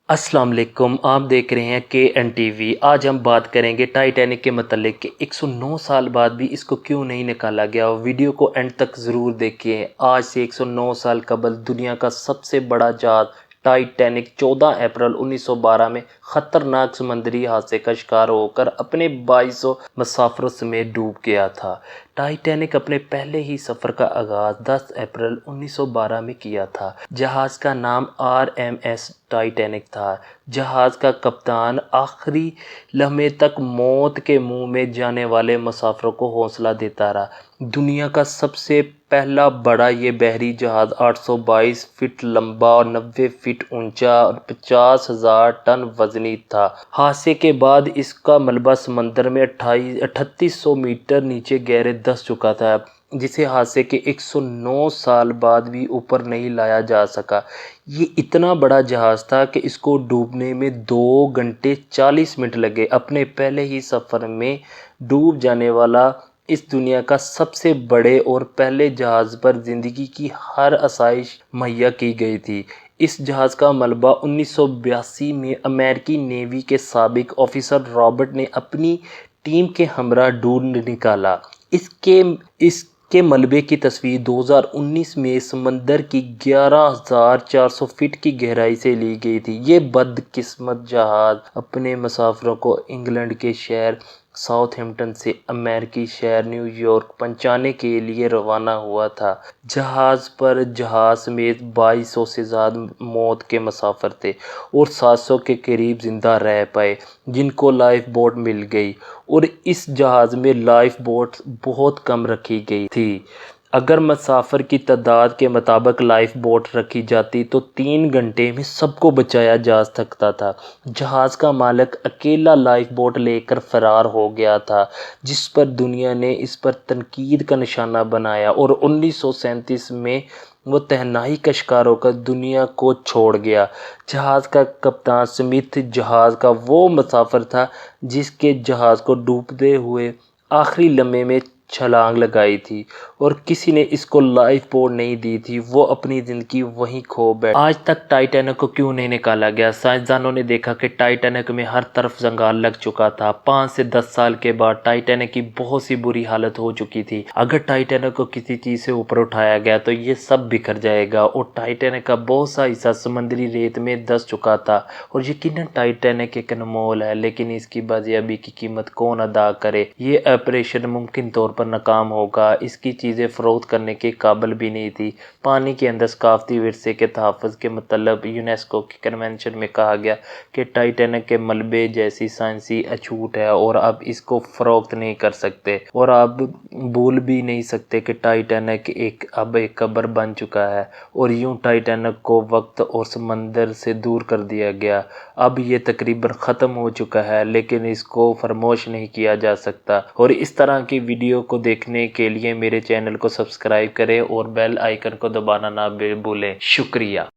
السلام علیکم، آپ دیکھ رہے ہیں کے این ٹی وی۔ آج ہم بات کریں گے ٹائٹینک کے متعلق کہ 109 سال بعد بھی اس کو کیوں نہیں نکالا گیا۔ ویڈیو کو اینڈ تک ضرور دیکھیں۔ آج سے 109 سال قبل دنیا کا سب سے بڑا جہاز ٹائٹینک 14 اپریل 1912 میں خطرناک سمندری حادثے کا شکار ہو کر اپنے 2200 مسافروں سمیت ڈوب گیا تھا۔ ٹائٹینک اپنے پہلے ہی سفر کا آغاز 10 اپریل 1912 میں کیا تھا۔ جہاز کا نام RMS ٹائٹینک تھا۔ جہاز کا کپتان آخری لمحے تک موت کے منہ میں جانے والے مسافروں کو حوصلہ دیتا رہا۔ دنیا کا سب سے پہلا بڑا یہ بحری جہاز 822 فٹ لمبا اور 90 فٹ اونچا اور 50,000 ٹن وزنی تھا۔ حادثے کے بعد اس کا ملبہ سمندر میں 3800 میٹر نیچے گہرے دس چکا تھا، جسے حادثے کے 109 سال بعد بھی اوپر نہیں لایا جا سکا۔ یہ اتنا بڑا جہاز تھا کہ اس کو ڈوبنے میں 2 گھنٹے 40 منٹ لگے۔ اپنے پہلے ہی سفر میں ڈوب جانے والا اس دنیا کا سب سے بڑے اور پہلے جہاز پر زندگی کی ہر آسائش مہیا کی گئی تھی۔ اس جہاز کا ملبہ 1982 میں امریکی نیوی کے سابق آفیسر رابرٹ نے اپنی ٹیم کے ہمراہ ڈھونڈ نکالا۔ اس کے ملبے کی تصویر 2019 میں سمندر کی 11,400 فٹ کی گہرائی سے لی گئی تھی۔ یہ بدقسمت جہاز اپنے مسافروں کو انگلینڈ کے شہر ساؤتھ ہیمپٹن سے امریکی شہر نیو یارک پہنچانے کے لیے روانہ ہوا تھا۔ جہاز پر جہاز سمیت 2200 سے زیادہ موت کے مسافر تھے اور 700 کے قریب زندہ رہ پائے، جن کو لائف بوٹ مل گئی، اور اس جہاز میں لائف بوٹ بہت کم رکھی گئی تھی۔ اگر مسافر کی تعداد کے مطابق لائف بوٹ رکھی جاتی تو 3 گھنٹے میں سب کو بچایا جا سکتا تھا۔ جہاز کا مالک اکیلا لائف بوٹ لے کر فرار ہو گیا تھا، جس پر دنیا نے اس پر تنقید کا نشانہ بنایا، اور 1937 میں وہ تنہائی کا شکار ہو کر دنیا کو چھوڑ گیا۔ جہاز کا کپتان سمتھ جہاز کا وہ مسافر تھا جس کے جہاز کو ڈوبتے ہوئے آخری لمحے میں چھلانگ لگائی تھی، اور کسی نے اس کو لائف بوٹ نہیں دی تھی۔ وہ اپنی زندگی وہیں کھو بیٹھا۔ آج تک ٹائٹینک کو کیوں نہیں نکالا گیا؟ سائنسدانوں نے دیکھا کہ ٹائٹینک میں ہر طرف زنگار لگ چکا تھا۔ 5 سے 10 سال کے بعد ٹائٹینک کی بہت سی بری حالت ہو چکی تھی۔ اگر ٹائٹینک کو کسی چیز سے اوپر اٹھایا گیا تو یہ سب بکھر جائے گا، اور ٹائٹینک کا بہت سا حصہ سمندری ریت میں دھس چکا تھا۔ اور یقیناً ٹائٹینک ایک انمول ہے، لیکن اس کی بازیابی کی قیمت کون ادا کرے؟ یہ آپریشن ممکن طور پر ناکام ہوگا۔ اس کی چیزیں فروخت کرنے کے قابل بھی نہیں تھی۔ پانی کے اندر ثقافتی ورثے کے تحفظ کے متعلق یونیسکو کی کنونشن میں کہا گیا کہ ٹائٹینک کے ملبے جیسی سائنسی اچھوٹ ہے، اور اب اس کو فروخت نہیں کر سکتے، اور اب بھول بھی نہیں سکتے کہ ٹائٹینک اب ایک قبر بن چکا ہے، اور یوں ٹائٹینک کو وقت اور سمندر سے دور کر دیا گیا۔ اب یہ تقریباً ختم ہو چکا ہے، لیکن اس کو فراموش نہیں کیا جا سکتا۔ اور اس طرح کی ویڈیو کو دیکھنے کے لیے میرے چینل کو سبسکرائب کریں اور بیل آئیکن کو دبانا نہ بھولیں۔ شکریہ۔